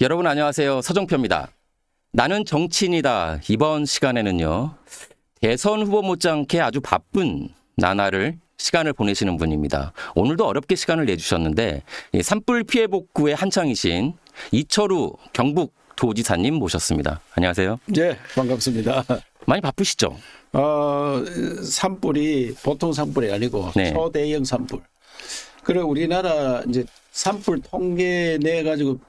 여러분 안녕하세요. 서정표입니다. 나는 정치인이다. 이번 시간에는요. 대선 후보 못지않게 아주 바쁜 나날을 시간을 보내시는 분입니다. 오늘도 어렵게 시간을 내주셨는데 산불 피해 복구에 한창이신 이철우 경북도지사님 모셨습니다. 안녕하세요. 네, 반갑습니다. 많이 바쁘시죠? 산불이 보통 산불이 아니고 네. 초대형 산불. 그리고 우리나라 이제 산불 통계 내 가지고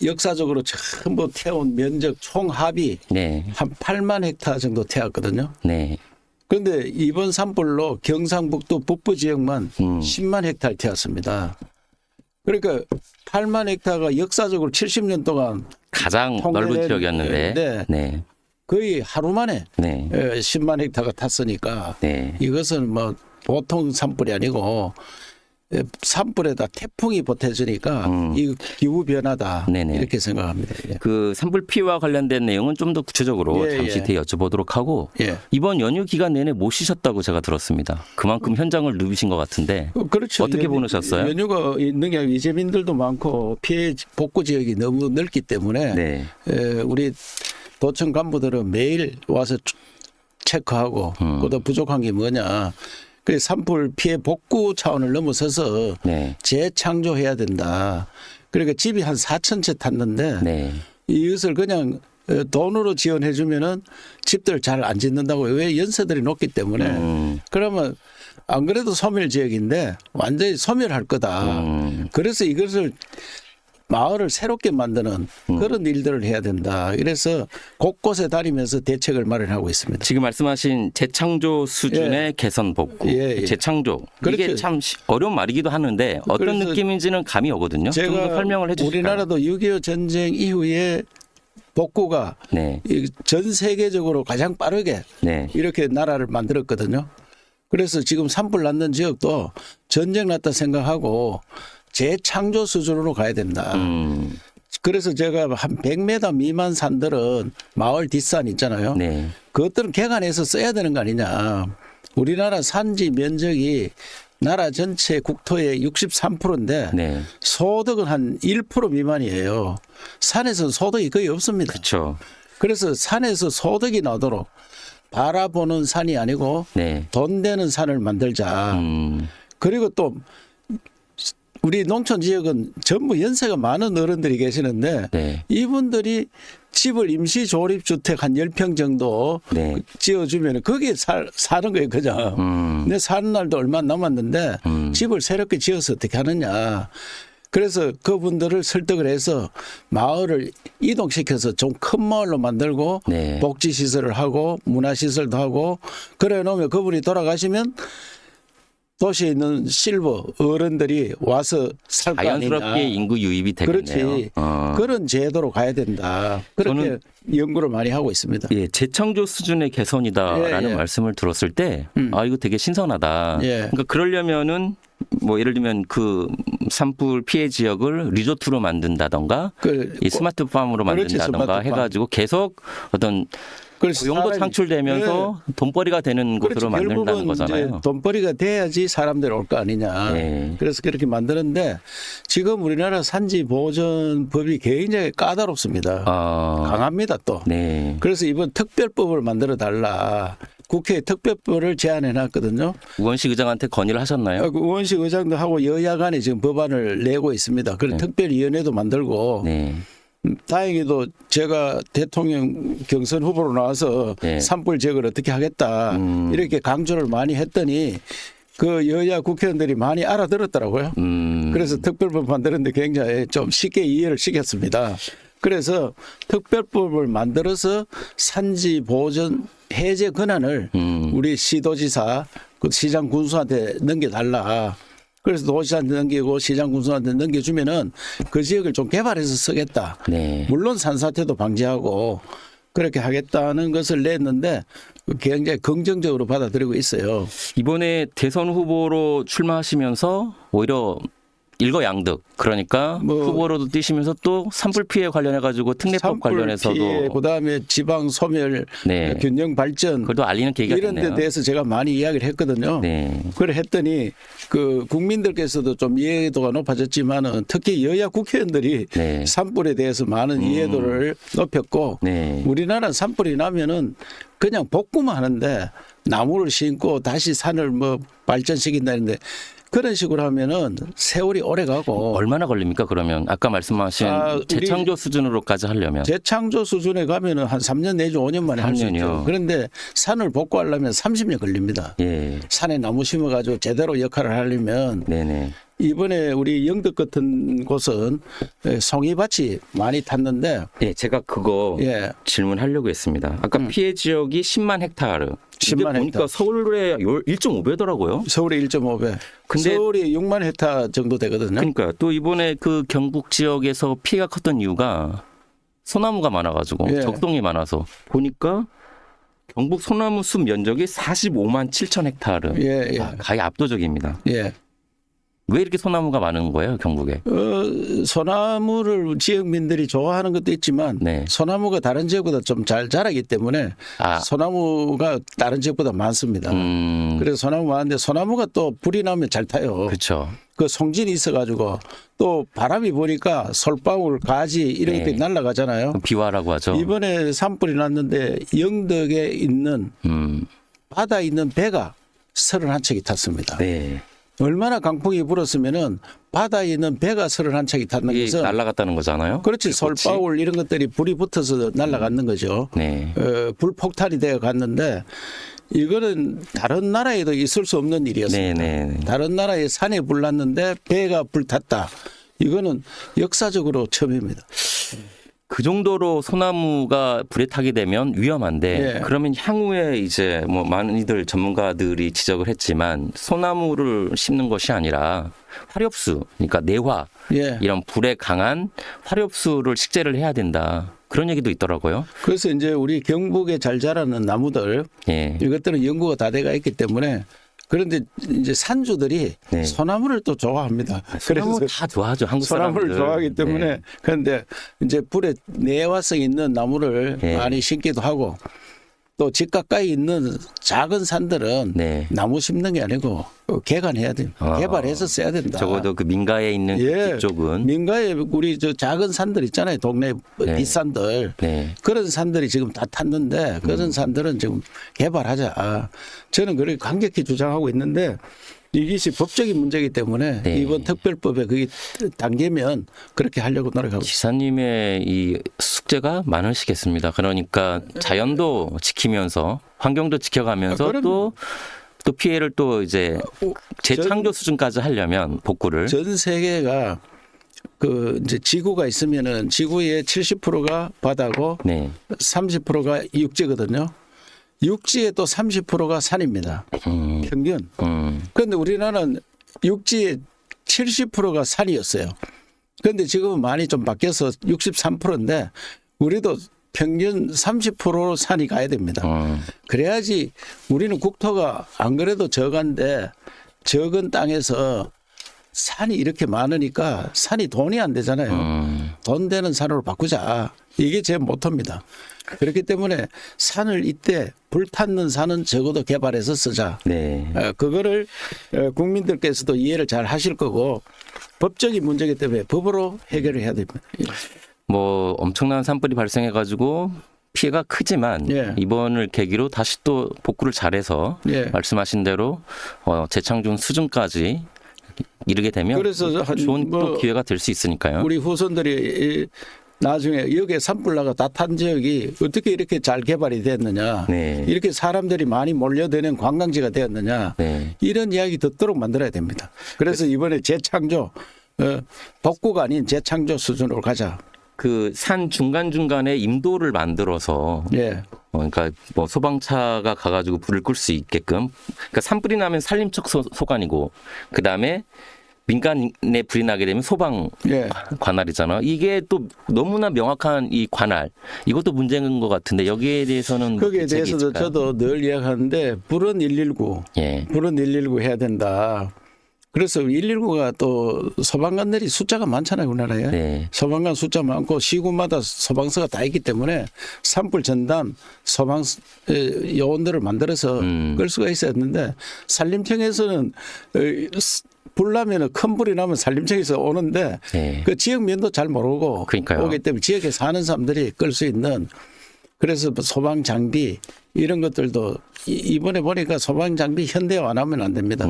역사적으로 전부 태운 면적 총 합이 네. 한 8만 헥타르 정도 태웠거든요. 네. 그런데 이번 산불로 경상북도 북부 지역만 10만 헥타르 태웠습니다. 그러니까 8만 헥타르가 역사적으로 70년 동안 가장 넓은 지역이었는데. 네. 네. 거의 하루 만에 네. 10만 헥타르가 탔으니까 네. 이것은 뭐 보통 산불이 아니고 산불에다 태풍이 보태주니까 이 기후 변화다. 네네. 이렇게 생각합니다. 예. 그 산불 피해와 관련된 내용은 좀 더 구체적으로 예, 잠시 예. 뒤에 여쭤보도록 하고 예. 이번 연휴 기간 내내 못 쉬셨다고 제가 들었습니다. 그만큼 현장을 누비신 것 같은데 그렇죠. 어떻게 보내셨어요? 연휴가 있는 게 이재민들도 많고 피해 복구 지역이 너무 넓기 때문에 네. 우리 도청 간부들은 매일 와서 체크하고 그보다 부족한 게 뭐냐. 그 산불 피해 복구 차원을 넘어서서 네. 재창조해야 된다. 그러니까 집이 한 4천 채 탔는데 네. 이것을 그냥 돈으로 지원해 주면은 집들 잘 안 짓는다고. 왜? 연세들이 높기 때문에. 그러면 안 그래도 소멸 지역인데 완전히 소멸할 거다. 그래서 이것을 마을을 새롭게 만드는 그런 일들을 해야 된다. 그래서 곳곳에 다니면서 대책을 마련하고 있습니다. 지금 말씀하신 재창조 수준의 개선 복구, 예, 예. 재창조 이게 그렇죠. 참 어려운 말이기도 하는데 어떤 그래서 느낌인지는 감이 오거든요. 좀 더 제가 설명을 해주실까요? 우리나라도 6.25 전쟁 이후에 복구가 네. 전 세계적으로 가장 빠르게 네. 이렇게 나라를 만들었거든요. 그래서 지금 산불 났는 지역도 전쟁 났다 생각하고 재창조 수준으로 가야 된다. 그래서 제가 한 100m 미만 산들은 마을 뒷산 있잖아요. 네. 그것들은 개간해서 써야 되는 거 아니냐. 우리나라 산지 면적이 나라 전체 국토의 63%인데 네. 소득은 한 1% 미만이에요. 산에서는 소득이 거의 없습니다. 그렇죠. 그래서 산에서 소득이 나도록 바라보는 산이 아니고 네. 돈 되는 산을 만들자. 그리고 또 우리 농촌 지역은 전부 연세가 많은 어른들이 계시는데 네. 이분들이 집을 임시 조립 주택 한 10평 정도 네. 지어주면 거기에 사는 거예요, 그죠? 근데 사는 날도 얼마 안 남았는데 집을 새롭게 지어서 어떻게 하느냐. 그래서 그분들을 설득을 해서 마을을 이동시켜서 좀 큰 마을로 만들고 네. 복지시설을 하고 문화시설도 하고 그래 놓으면 그분이 돌아가시면 도시에 있는 실버 어른들이 와서 살 거 아니냐. 자연스럽게 인구 유입이 되겠네요. 그렇지. 그런 제도로 가야 된다. 그렇게 연구를 많이 하고 있습니다. 예, 재창조 수준의 개선이다라는 예, 예. 말씀을 들었을 때, 아, 이거 되게 신선하다. 예. 그러니까 그러려면은 뭐 예를 들면 그 산불 피해 지역을 리조트로 만든다던가 이 스마트팜으로 그렇지, 만든다던가 스마트팜. 해가지고 계속 어떤 그래서 고용도 사람이- 창출되면서 돈벌이가 되는 그렇지. 곳으로 만든다는 결국은 거잖아요. 이제 돈벌이가 돼야지 사람들이 올 거 아니냐. 네. 그래서 그렇게 만드는데 지금 우리나라 산지 보존법이 굉장히 까다롭습니다. 강합니다 또. 네. 그래서 이번 특별법을 만들어 달라. 국회에 특별법을 제안해 놨거든요. 우원식 의장한테 건의를 하셨나요? 그 우원식 의장도 하고 여야 간에 지금 법안을 내고 있습니다. 그래서 특별위원회도 만들고 네. 다행히도 제가 대통령 경선 후보로 나와서 네. 산불 제거를 어떻게 하겠다 이렇게 강조를 많이 했더니 그 여야 국회의원들이 많이 알아들었더라고요. 그래서 특별법 만드는데 굉장히 좀 쉽게 이해를 시켰습니다. 그래서 특별법을 만들어서 산지 보존 해제 권한을 우리 시도지사, 그 시장 군수한테 넘겨달라. 그래서 도지사한테 넘기고 시장 군수한테 넘겨주면은 그 지역을 좀 개발해서 쓰겠다. 네. 물론 산사태도 방지하고 그렇게 하겠다는 것을 냈는데 굉장히 긍정적으로 받아들이고 있어요. 이번에 대선 후보로 출마하시면서 오히려 일거양득. 그러니까 뭐 후보로도 뛰시면서 또 산불 피해 관련해 가지고 특례법 관련해서도 그다음에 지방 소멸 네. 균형 발전 그래도 알리는 계기가 이런 데 됐네요. 대해서 제가 많이 이야기를 했거든요. 네. 그래 했더니 그 국민들께서도 좀 이해도가 높아졌지만은 특히 여야 국회의원들이 네. 산불에 대해서 많은 이해도를 높였고 네. 우리나라는 산불이 나면은 그냥 복구만 하는데 나무를 심고 다시 산을 뭐 발전시킨다는데 그런 식으로 하면은 세월이 오래 가고 얼마나 걸립니까? 그러면 아까 말씀하신 우리 재창조 수준으로까지 하려면 재창조 수준에 가면은 한 3년 내지 5년 만에 할 수 3년이요. 있죠. 그런데 산을 복구하려면 30년 걸립니다. 예. 산에 나무 심어가지고 제대로 역할을 하려면 네네. 이번에 우리 영덕 같은 곳은 송이밭이 많이 탔는데 예, 제가 그거 예. 질문하려고 했습니다. 아까 피해 지역이 10만 헥타르. 10만 근데 보니까 헥타르. 서울의 1.5배더라고요. 서울이 1.5배. 근데- 서울이 6만 헥타 정도 되거든요. 그러니까 또 이번에 그 경북 지역에서 피해가 컸던 이유가 소나무가 많아가지고 예. 적동이 많아서 보니까 경북 소나무 숲 면적이 45만 7천 헥타르. 예, 예. 가히 압도적입니다. 예. 왜 이렇게 소나무가 많은 거예요, 경북에? 소나무를 지역민들이 좋아하는 것도 있지만 네. 소나무가 다른 지역보다 좀 잘 자라기 때문에 아. 소나무가 다른 지역보다 많습니다. 그래서 소나무 많은데 소나무가 또 불이 나면 잘 타요. 그렇죠. 그 송진이 있어가지고 또 바람이 부니까 솔방울, 가지 이런 네. 것들이 날아가잖아요. 비화라고 하죠. 이번에 산불이 났는데 영덕에 있는 바다에 있는 배가 31척이 탔습니다. 네. 얼마나 강풍이 불었으면은 바다에 있는 배가 31척이 탔는 이게 것은 날아갔다는 거잖아요. 그렇지 불꽃이. 솔방울 이런 것들이 불이 붙어서 날아갔는 거죠. 네. 불폭탄이 되어 갔는데 이거는 다른 나라에도 있을 수 없는 일이었습니다. 네네. 다른 나라에 산에 불 났는데 배가 불탔다. 이거는 역사적으로 처음입니다. 그 정도로 소나무가 불에 타게 되면 위험한데 예. 그러면 향후에 이제 뭐 많이들 전문가들이 지적을 했지만 소나무를 심는 것이 아니라 화렵수, 그러니까 내화 예. 이런 불에 강한 화렵수를 식재를 해야 된다. 그런 얘기도 있더라고요. 그래서 이제 우리 경북에 잘 자라는 나무들 예. 이것들은 연구가 다 돼가 있기 때문에 그런데 이제 산주들이 네. 소나무를 또 좋아합니다. 소나무 다 좋아하죠. 한국 사람들. 소나무를 좋아하기 때문에 네. 그런데 이제 불에 내화성 있는 나무를 네. 많이 심기도 하고 또 집 가까이 있는 작은 산들은 네. 나무 심는 게 아니고 개간해야 돼요. 아. 개발해서 써야 된다. 적어도 그 민가에 있는 예. 집 쪽은 민가에 우리 저 작은 산들 있잖아요. 동네 네. 뒷산들. 네. 그런 산들이 지금 다 탔는데 그런 산들은 지금 개발하자. 저는 그렇게 강력히 주장하고 있는데 이것이 법적인 문제이기 때문에 네. 이번 특별법에 그게 당기면 그렇게 하려고 노력하고 있습니다. 지사님의 이 숙제가 많으시겠습니다. 그러니까 자연도 지키면서 환경도 지켜가면서 아, 그럼요. 또 피해를 또 이제 재창조 수준까지 하려면 복구를 전 세계가 그 이제 지구가 있으면은 지구의 70%가 바다고 네. 30%가 육지거든요. 육지의 또 30%가 산입니다. 평균. 그런데 우리나라는 육지의 70%가 산이었어요. 그런데 지금은 많이 좀 바뀌어서 63%인데 우리도 평균 30%로 산이 가야 됩니다. 그래야지 우리는 국토가 안 그래도 적은데 적은 땅에서 산이 이렇게 많으니까 산이 돈이 안 되잖아요. 돈 되는 산으로 바꾸자. 이게 제 모토입니다. 그렇기 때문에 산을 이때 불탔는 산은 적어도 개발해서 쓰자. 네. 그거를 국민들께서도 이해를 잘 하실 거고 법적인 문제이기 때문에 법으로 해결을 해야 됩니다. 뭐 엄청난 산불이 발생해가지고 피해가 크지만 예. 이번을 계기로 다시 또 복구를 잘해서 예. 말씀하신 대로 재창조 수준까지 이르게 되면 그래서 한 좋은 또 뭐 기회가 될 수 있으니까요. 우리 후손들이 나중에 여기에 산불나가 다 탄 지역이 어떻게 이렇게 잘 개발이 됐느냐. 네. 이렇게 사람들이 많이 몰려드는 관광지가 되었느냐. 네. 이런 이야기 듣도록 만들어야 됩니다. 그래서 이번에 재창조 복구가 아닌 재창조 수준으로 가자. 그 산 중간중간에 임도를 만들어서 예. 그러니까 뭐 소방차가 가가지고 불을 끌 수 있게끔 그러니까 산불이 나면 산림청 소관이고 그 다음에 민간에 불이 나게 되면 소방 예. 관할이잖아요. 이게 또 너무나 명확한 이 관할 이것도 문제인 것 같은데 여기에 대해서는 뭐 거기에 대책이 대해서도 있을까요? 저도 늘 이야기하는데 불은 119, 예. 불은 119 해야 된다. 그래서 119가 또 소방관들이 숫자가 많잖아요, 우리나라에. 네. 소방관 숫자 많고 시군마다 소방서가 다 있기 때문에 산불 전담 소방 요원들을 만들어서 끌 수가 있어야 했는데 산림청에서는 불 나면은 큰 불이 나면 산림청에서 오는데 네. 그 지역면도 잘 모르고 그러니까요. 오기 때문에 지역에 사는 사람들이 끌 수 있는 그래서 소방 장비 이런 것들도 이번에 보니까 소방 장비 현대화 안 하면 안 됩니다.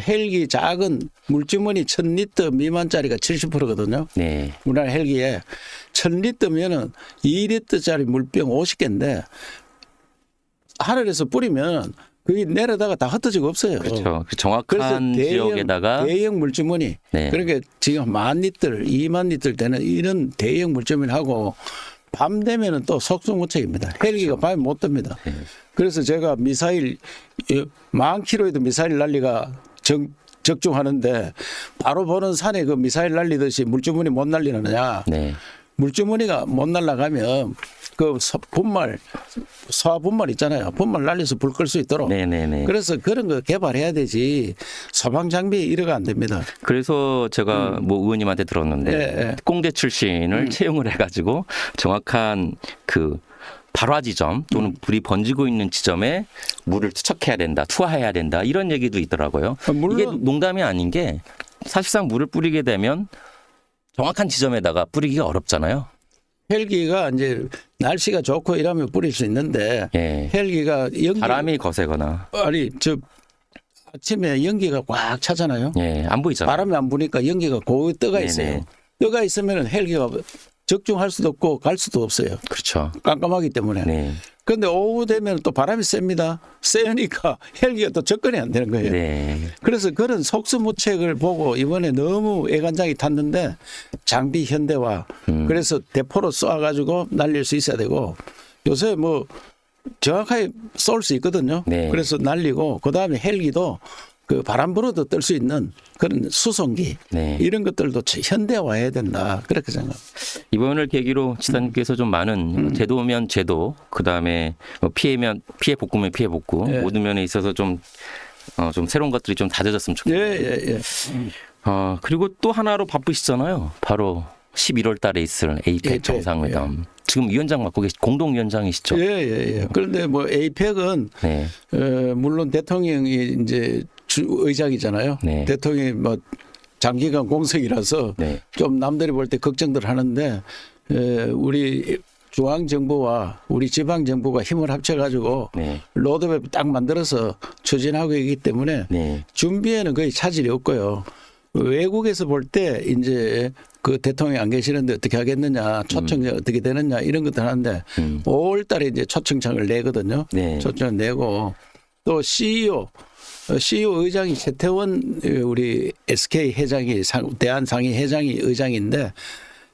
헬기 작은 물주머니 1000리터 미만짜리가 70%거든요. 네. 우리나라 헬기에 1000리터면은 2리터짜리 물병 50개인데 하늘에서 뿌리면 그게 내려다가 다 흩어지고 없어요. 그렇죠. 그 그래서 정확한 지역에다가 대형 물주머니 네. 그러니까 지금 10,000리터, 20,000리터 되는 이런 대형 물주머니 하고 밤 되면은 또 속수무책입니다. 헬기가 밤에 못 뜹니다. 그래서 제가 미사일 10,000km에도 미사일 날리가 적중하는데 바로 보는 산에 그 미사일 날리듯이 물주머니 못 날리느냐. 네. 물주머니가 못 날아가면 그 분말 소화 분말 있잖아요. 분말 날려서 불 끌 수 있도록. 네네네. 그래서 그런 거 개발해야 되지 소방 장비 이러가 안 됩니다. 그래서 제가 뭐 의원님한테 들었는데 네. 특공대 출신을 채용을 해가지고 정확한 그 발화 지점 또는 불이 번지고 있는 지점에 물을 투척해야 된다, 투하해야 된다 이런 얘기도 있더라고요. 물론 이게 농담이 아닌 게 사실상 물을 뿌리게 되면 정확한 지점에다가 뿌리기가 어렵잖아요. 헬기가 이제 날씨가 좋고 이러면 뿌릴 수 있는데 예. 헬기가 연기 바람이 거세거나 아니 저 아침에 연기가 꽉 차잖아요. 예, 안 보이잖아요. 바람이 안 부니까 연기가 고이 떠가 있어요. 네네. 떠가 있으면 헬기가 적중할 수도 없고 갈 수도 없어요. 그렇죠. 깜깜하기 때문에. 네. 그런데 오후 되면 또 바람이 셉니다. 세니까 헬기가 또 접근이 안 되는 거예요. 네. 그래서 그런 속수무책을 보고 이번에 너무 애간장이 탔는데 장비 현대화 그래서 대포로 쏘아가지고 날릴 수 있어야 되고 요새 뭐 정확하게 쏠 수 있거든요. 네. 그래서 날리고 그다음에 헬기도 그 바람 불어도 뜰 수 있는 그런 수송기 네. 이런 것들도 현대화해야 된다 그렇게 생각합니다. 이번을 계기로 지사님께서 좀 많은 제도면 제도, 그 다음에 피해면 피해 복구면 피해 복구 예. 모든 면에 있어서 좀 새로운 것들이 좀 다져졌으면 좋겠네요. 예. 그리고 또 하나로 바쁘시잖아요. 바로 11월 달에 있을 에이펙 에이펙, 정상회담. 지금 위원장 맡고 계시 공동위원장이시죠? 예. 그런데 뭐 에이펙은 네. 물론 대통령이 이제 의장이잖아요. 네. 대통령이 뭐 장기간 공석이라서 네. 좀 남들이 볼 때 걱정들 하는데 우리 중앙 정부와 우리 지방 정부가 힘을 합쳐가지고 네. 로드맵 딱 만들어서 추진하고 있기 때문에 네. 준비에는 거의 차질이 없고요. 외국에서 볼 때 이제 그 대통령이 안 계시는데 어떻게 하겠느냐, 초청장 어떻게 되느냐 이런 것들 하는데 5월 달에 이제 초청장을 내거든요. 네. 초청을 내고 또 CEO 의장이 최태원 우리 SK 회장이 대한상의 회장이 의장인데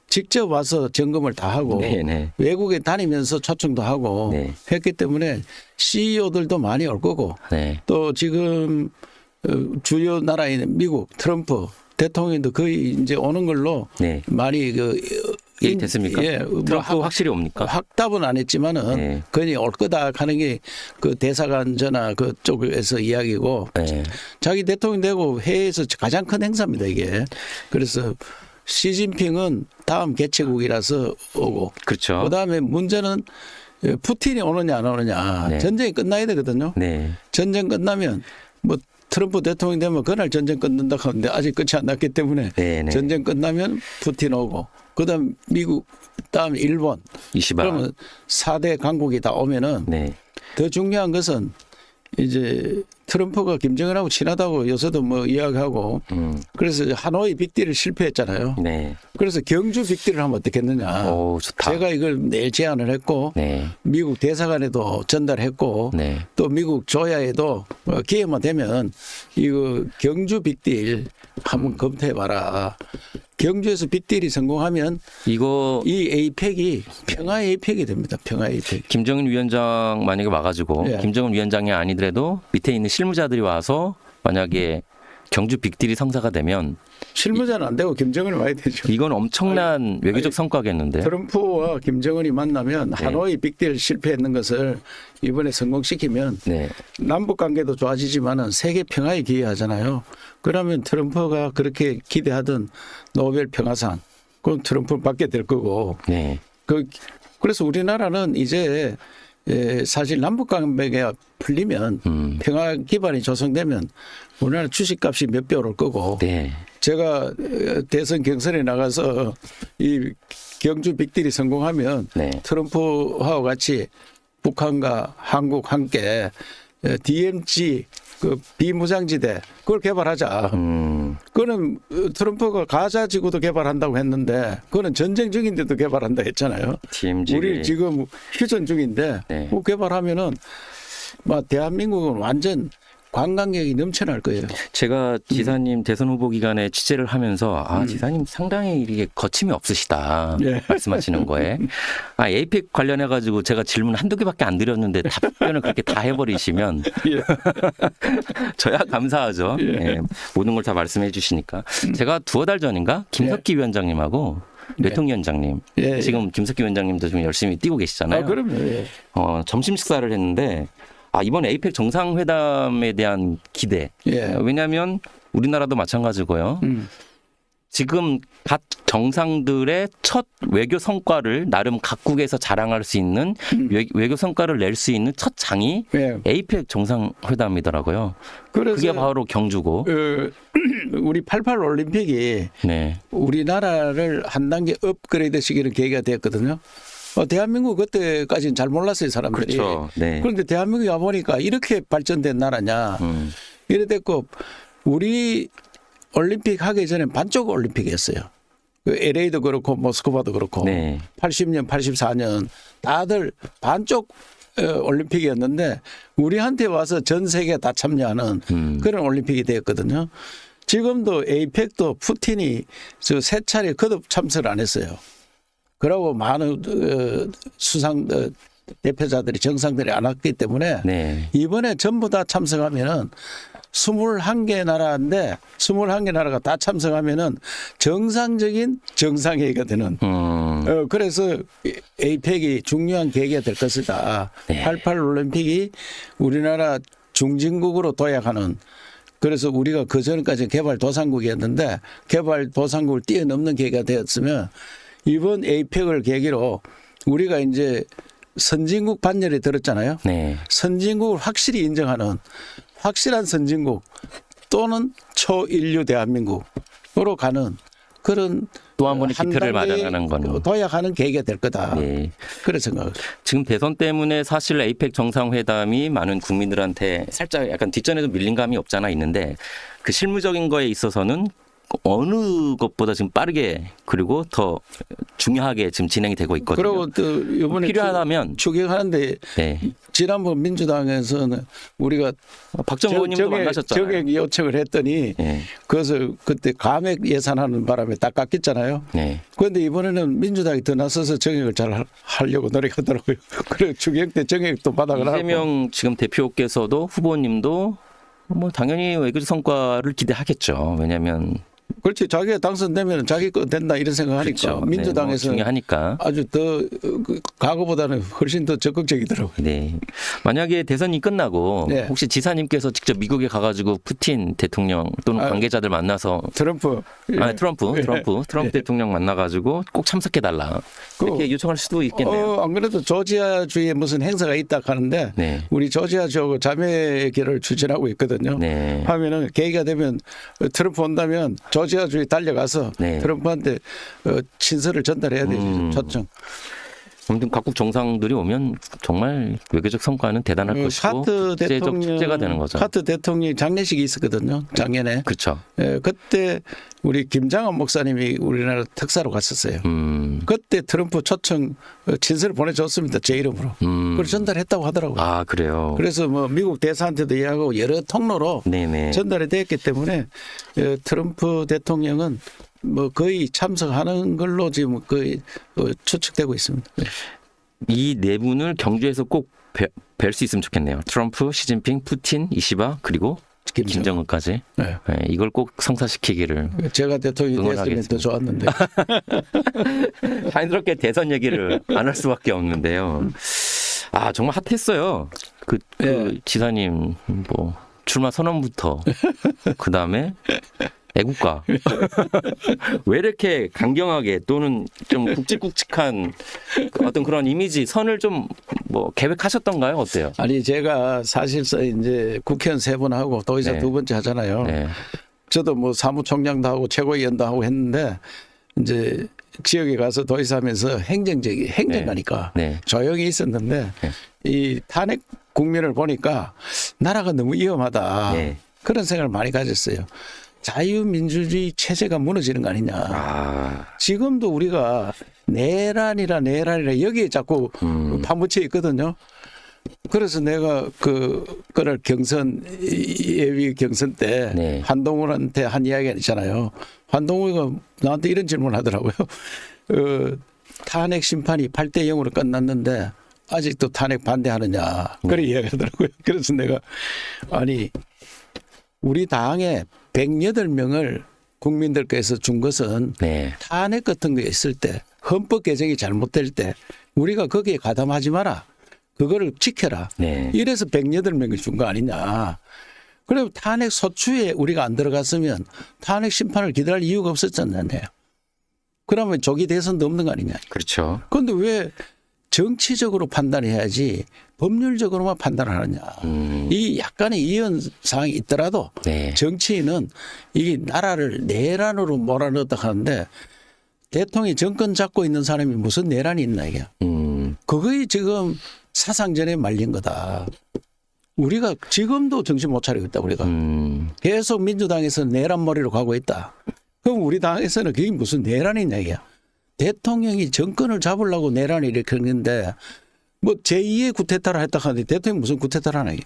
직접 와서 점검을 다 하고 네네. 외국에 다니면서 초청도 하고 네. 했기 때문에 CEO들도 많이 올 거고 네. 또 지금 주요 나라인 미국 트럼프 대통령도 거의 이제 오는 걸로 네. 많이 예의됐습니까? 트럼프 확실히 옵니까? 확답은 안 했지만은 네. 거의 올 거다 하는 게 그 대사관 전화 그쪽에서 이야기고 네. 자기 대통령 되고 해외에서 가장 큰 행사입니다 이게. 그래서 시진핑은 다음 개최국이라서 오고 그렇죠. 그다음에 문제는 푸틴이 오느냐 안 오느냐. 네. 전쟁이 끝나야 되거든요. 네. 전쟁 끝나면 뭐 트럼프 대통령 되면 그날 전쟁 끝난다 하는데 아직 끝이 안 났기 때문에 네네. 전쟁 끝나면 푸틴 오고 그다음 미국 다음 일본 이시바. 그러면 4대 강국이 다 오면은 네. 더 중요한 것은 이제 트럼프가 김정은하고 친하다고 요새도 뭐 이야기하고 그래서 하노이 빅딜을 실패했잖아요. 네. 그래서 경주 빅딜을 하면 어떻겠느냐. 오, 좋다. 제가 이걸 내일 제안을 했고 네. 미국 대사관에도 전달했고 네. 또 미국 조야에도 기회만 되면 이거 경주 빅딜 한번 검토해봐라. 경주에서 빅딜이 성공하면 이거 이 에이펙이 평화 에이펙이 됩니다. 평화 에이펙. 김정은 위원장 만약에 와가지고 네. 김정은 위원장이 아니더라도 밑에 있는 실무자들이 와서 만약에 경주 빅딜이 성사가 되면 실무자는 안 되고 김정은이 와야 되죠. 이건 엄청난 외교적 성과겠는데. 트럼프와 김정은이 만나면 하노이 빅딜 실패했는 것을 이번에 성공시키면 네. 남북 관계도 좋아지지만은 세계 평화에 기여하잖아요. 그러면 트럼프가 그렇게 기대하던 노벨 평화상 그건 트럼프를 받게 될 거고. 네. 그래서 우리나라는 이제 사실 남북 관계가 풀리면 평화 기반이 조성되면 우리나라 주식값이 몇 배 오를 거고. 네. 제가 대선 경선에 나가서 이 경주 빅딜이 성공하면 네. 트럼프와 같이 북한과 한국 함께 DMZ 그 비무장지대 그걸 개발하자. 그거는 트럼프가 가자 지구도 개발한다고 했는데 그거는 전쟁 중인데도 개발한다 했잖아요. DMZ. 우리 지금 휴전 중인데 네. 그거 개발하면은 막 대한민국은 완전 관광객이 넘쳐날 거예요. 제가 지사님 대선 후보 기간에 취재를 하면서 지사님 상당히 이게 거침이 없으시다 예. 말씀하시는 거에 에이펙 관련해 가지고 제가 질문 한두 개밖에 안 드렸는데 답변을 그렇게 다 해버리시면 예. 저야 감사하죠. 예. 모든 걸 다 말씀해 주시니까 제가 두어 달 전인가 김석기 위원장님하고 대통령장님 예. 지금 김석기 위원장님도 지금 열심히 뛰고 계시잖아요. 그럼요. 예. 점심 식사를 했는데 이번 에이펙 정상회담에 대한 기대. 예. 왜냐하면 우리나라도 마찬가지고요. 지금 각 정상들의 첫 외교 성과를 나름 각국에서 자랑할 수 있는 외교 성과를 낼 수 있는 첫 장이 예. 에이펙 정상회담이더라고요. 그래서 그게 바로 경주고. 우리 88 올림픽이 네. 우리나라를 한 단계 업그레이드 시키는 계기가 됐거든요. 대한민국 그때까지는 잘 몰랐어요, 사람들이. 그렇죠. 네. 그런데 대한민국에 와보니까 이렇게 발전된 나라냐. 이래 됐고, 우리 올림픽 하기 전에 반쪽 올림픽이었어요. LA도 그렇고, 모스크바도 그렇고. 네. 80년, 84년 다들 반쪽 올림픽이었는데, 우리한테 와서 전 세계 다 참여하는 그런 올림픽이 되었거든요. 지금도 에이펙도 푸틴이 세 차례 거듭 참석을 안 했어요. 그러고 많은 수상 대표자들이 정상들이 안 왔기 때문에 네. 이번에 전부 다 참석하면은 21개 나라인데 21개 나라가 다 참석하면은 정상적인 정상회의가 되는 그래서 에이펙이 중요한 계기가 될 것이다. 네. 88 올림픽이 우리나라 중진국으로 도약하는 그래서 우리가 그전까지 개발도상국이었는데 개발도상국을 뛰어넘는 계기가 되었으면 이번 에이펙을 계기로 우리가 이제 선진국 반열에 들었잖아요. 네. 선진국을 확실히 인정하는 확실한 선진국 또는 초인류 대한민국으로 가는 그런 또 한 번의 한 기표를 단계 마련하는 건. 도약하는 계기가 될 거다. 네. 그런 생각. 지금 대선 때문에 사실 에이펙 정상회담이 많은 국민들한테 살짝 약간 뒷전에도 밀린 감이 없잖아 있는데 그 실무적인 거에 있어서는 어느 것보다 지금 빠르게 그리고 더 중요하게 지금 진행이 되고 있거든요. 그리고 또 이번에 필요하다면 추경하는데 네. 지난번 민주당에서는 우리가 박정호 의원님도 만나셨잖아요. 정액 요청을 했더니 네. 그것을 그때 감액 예산하는 바람에 딱 깎였잖아요. 네. 그런데 이번에는 민주당이 더 나서서 정액을 잘 하려고 노력하더라고요. 그래 추경 때 정액도 바닥을 하고. 이재명 지금 대표께서도 후보님도 뭐 당연히 외교적 성과를 기대하겠죠. 왜냐하면 그렇지 자기가 당선되면 자기 거 된다 이런 생각하니까 그렇죠. 민주당에서 네, 뭐 중요하니까. 아주 더 과거보다는 훨씬 더 적극적이더라고요. 네. 만약에 대선이 끝나고 네. 혹시 지사님께서 직접 미국에 가가지고 푸틴 대통령 또는 관계자들 만나서 트럼프 트럼프 대통령 만나가지고 꼭 참석해달라 이렇게 요청할 수도 있겠네요. 안 그래도 조지아주에 무슨 행사가 있다 하는데 네. 우리 조지아주 자매회를 추진하고 있거든요. 네. 하면은 계기가 되면 트럼프 온다면 조지아주에 달려가서 네. 트럼프한테 친서를 전달해야 되죠. 초청. 아무튼 각국 정상들이 오면 정말 외교적 성과는 대단할 것이고 국제적 축제가 되는 거죠. 카트 대통령 장례식이 있었거든요. 작년에. 그렇죠. 그때 우리 김장원 목사님이 우리나라 특사로 갔었어요. 그때 트럼프 초청 친서를 보내줬습니다. 제 이름으로. 그걸 전달했다고 하더라고요. 아 그래요. 그래서 뭐 미국 대사한테도 이야기하고 여러 통로로 네네. 전달이 됐기 때문에 트럼프 대통령은 뭐 거의 참석하는 걸로 지금 거의 추측되고 있습니다. 이 네 분을 경주에서 꼭 뵐 수 있으면 좋겠네요. 트럼프, 시진핑, 푸틴, 이시바 그리고 김정은까지. 네. 네, 이걸 꼭 성사시키기를. 제가 대통령이 됐으면 더 좋았는데. 자연스럽게 대선 얘기를 안 할 수밖에 없는데요. 아 정말 핫했어요. 그 예. 지사님 뭐 출마 선언부터 그 다음에 애국가 왜 이렇게 강경하게 또는 좀 굵직굵직한 어떤 그런 이미지 선을 좀 뭐 계획하셨던가요? 어때요? 아니 제가 사실상 이제 국회의원 3번 하고 도의사 네. 2번째 하잖아요. 네. 저도 뭐 사무총장도 하고 최고위원도 하고 했는데 이제 지역에 가서 도의사하면서 행정가니까 네. 조용히 있었는데 네. 이 탄핵 국면을 보니까 나라가 너무 위험하다. 네. 그런 생각을 많이 가졌어요. 자유민주주의 체제가 무너지는 거 아니냐. 아, 지금도 우리가 내란이라 여기에 자꾸 파묻혀 있거든요. 그래서 내가 그걸 예비 경선 때 네. 한동훈한테 한 이야기가 있잖아요. 한동훈이가 나한테 이런 질문을 하더라고요. 탄핵 심판이 8대 0으로 끝났는데 아직도 탄핵 반대하느냐. 그런 이야기하더라고요. 그래서 내가 아니 우리 당에 108명을 국민들께서 준 것은 네. 탄핵 같은 게 있을 때 헌법 개정이 잘못될 때 우리가 거기에 가담하지 마라. 그거를 지켜라. 네. 이래서 108명을 준 거 아니냐. 그럼 탄핵 소추에 우리가 안 들어갔으면 탄핵 심판을 기다릴 이유가 없었잖아요. 그러면 조기 대선도 없는 거 아니냐. 그렇죠. 그런데 왜 정치적으로 판단해야지 법률적으로만 판단하느냐. 이 약간의 이연 사항이 있더라도 네. 정치인은 이 나라를 내란으로 몰아넣었다 하는데 대통령이 정권 잡고 있는 사람이 무슨 내란이 있나 이게. 그거에 지금 사상전에 말린 거다. 우리가 지금도 정신 못 차리고 있다 우리가. 계속 민주당에서 내란머리로 가고 있다. 그럼 우리 당에서는 그게 무슨 내란이냐 이게. 대통령이 정권을 잡으려고 내란을 일으켰는데 뭐 제2의 구테타를 했다 하는데 대통령이 무슨 구테타를 하나 이게.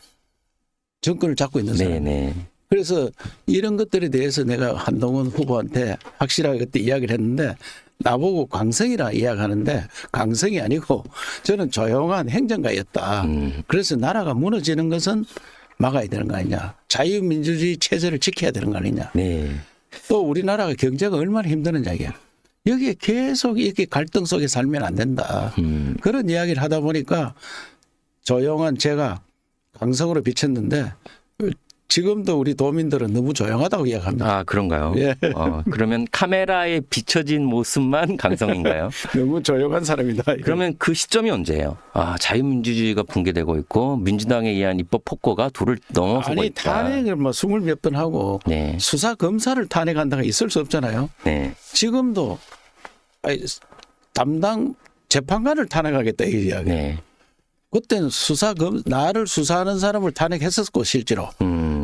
정권을 잡고 있는 사람. 네네. 그래서 이런 것들에 대해서 내가 한동훈 후보한테 확실하게 그때 이야기를 했는데 나보고 강성이라 이야기하는데 강성이 아니고 저는 조용한 행정가였다. 그래서 나라가 무너지는 것은 막아야 되는 거 아니냐. 자유민주주의 체제를 지켜야 되는 거 아니냐. 네. 또 우리나라가 경제가 얼마나 힘드는 이야기야. 여기에 계속 이렇게 갈등 속에 살면 안 된다. 그런 이야기를 하다 보니까 조용한 제가 강성으로 비쳤는데 지금도 우리 도민들은 너무 조용하다고 이야기합니다. 아 그런가요? 예. 그러면 카메라에 비춰진 모습만 강성인가요? 너무 조용한 사람이다. 그러면 그 시점이 언제예요? 아 자유민주주의가 붕괴되고 있고 민주당에 의한 입법 폭거가 도를 넘어서고 아니 있다. 탄핵을 뭐 20몇 번 하고 네. 수사 검사를 탄핵한다가 있을 수 없잖아요. 네. 지금도 담당 재판관을 탄핵하겠다 이 이야기. 네. 그때는 나를 수사하는 사람을 탄핵했었고 실제로.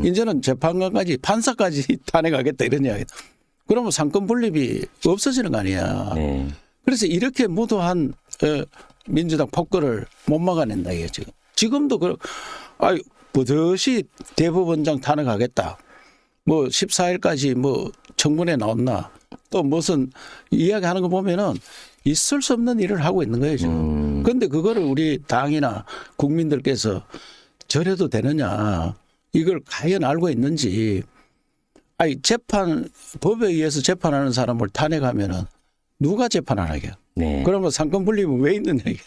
이제는 재판관까지 판사까지 탄핵하겠다 이런 이야기다. 그러면 상권 분립이 없어지는 거 아니야. 네. 그래서 이렇게 무도한 민주당 폭거를 못 막아낸다 이게 지금. 지금도 버젓이 대법원장 탄핵하겠다. 뭐 14일까지 뭐 청문회 나왔나. 또 무슨 이야기하는 거 보면은 있을 수 없는 일을 하고 있는 거예요 지금. 그런데 그거를 우리 당이나 국민들께서 저래도 되느냐. 이걸 과연 알고 있는지. 법에 의해서 재판하는 사람을 탄핵하면은 누가 재판하게? 네. 그러면 상권 분립은 왜 있느냐 이게.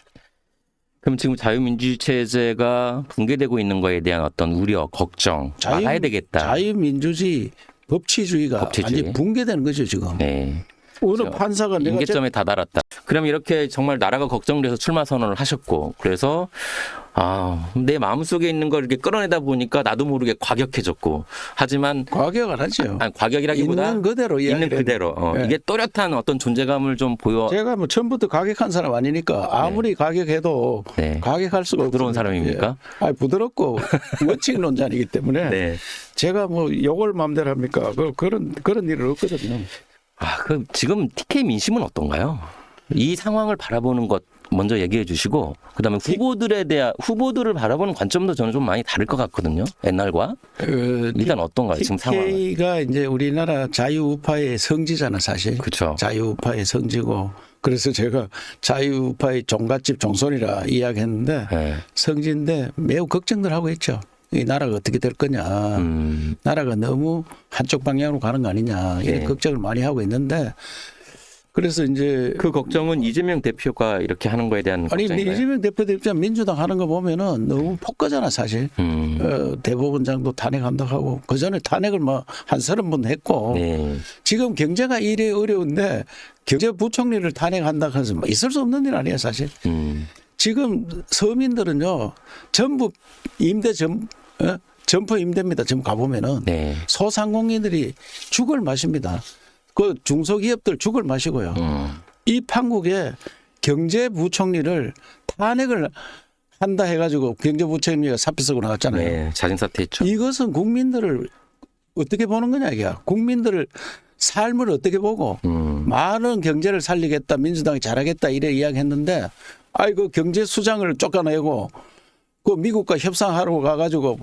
그럼 지금 자유민주주의 체제가 붕괴되고 있는 거에 대한 어떤 우려, 걱정 막아야 되겠다. 자유민주주의, 법치주의가 완전히 붕괴되는 거죠 지금. 네. 어느 판사가 내가 임계점에 다다랐다. 그럼 이렇게 정말 나라가 걱정돼서 출마 선언을 하셨고 그래서 내 마음속에 있는 걸 이렇게 끌어내다 보니까 나도 모르게 과격해졌고 하지만 과격 안 하죠. 아니, 과격이라기보다 있는 그대로 있는 그대로 네. 이게 또렷한 어떤 존재감을 좀 보여. 제가 뭐 처음부터 과격한 사람 아니니까 아무리 과격해도 네. 과격할 수가 없어요. 부드러운 사람입니까? 예. 아니, 부드럽고 원칙론자이기 때문에 네. 제가 뭐 욕을 마음대로 합니까? 그런 일은 없거든요. 그럼 지금 TK 민심은 어떤가요? 이 상황을 바라보는 것 먼저 얘기해 주시고 그다음에 후보들을 바라보는 관점도 저는 좀 많이 다를 것 같거든요. 옛날과 일단 어떤가요? 지금 상황은? TK가 이제 우리나라 자유우파의 성지잖아 사실. 그렇죠. 자유우파의 성지고 그래서 제가 자유우파의 종갓집 종손이라 이야기했는데 네. 성지인데 매우 걱정들 하고 있죠. 이 나라가 어떻게 될 거냐. 나라가 너무 한쪽 방향으로 가는 거 아니냐. 이런 네. 걱정을 많이 하고 있는데 그래서 이제 그 걱정은 이재명 대표가 이렇게 하는 거에 대한 아니 걱정인가요? 이재명 대표 입장 민주당 하는 거 보면은 너무 폭거잖아 사실. 대법원장도 탄핵 감독하고 그 전에 탄핵을 뭐 한 30번 했고 네. 지금 경제가 이래 어려운데 경제부총리를 탄핵한다 해서 뭐 있을 수 없는 일 아니에요 사실. 지금 서민들은요 전부 점포 임대입니다. 지금 가보면은 네. 소상공인들이 죽을 마십니다. 그 중소기업들 죽을 마시고요. 이 판국에 경제부총리를 탄핵을 한다 해가지고 경제부총리가 사표 쓰고 나갔잖아요. 네. 자진 사퇴했죠. 이것은 국민들을 어떻게 보는 거냐 이게. 국민들을 삶을 어떻게 보고 많은 경제를 살리겠다 민주당이 잘하겠다 이래 이야기했는데 아이고 경제수장을 쫓아내고 그 미국과 협상하러 가가지고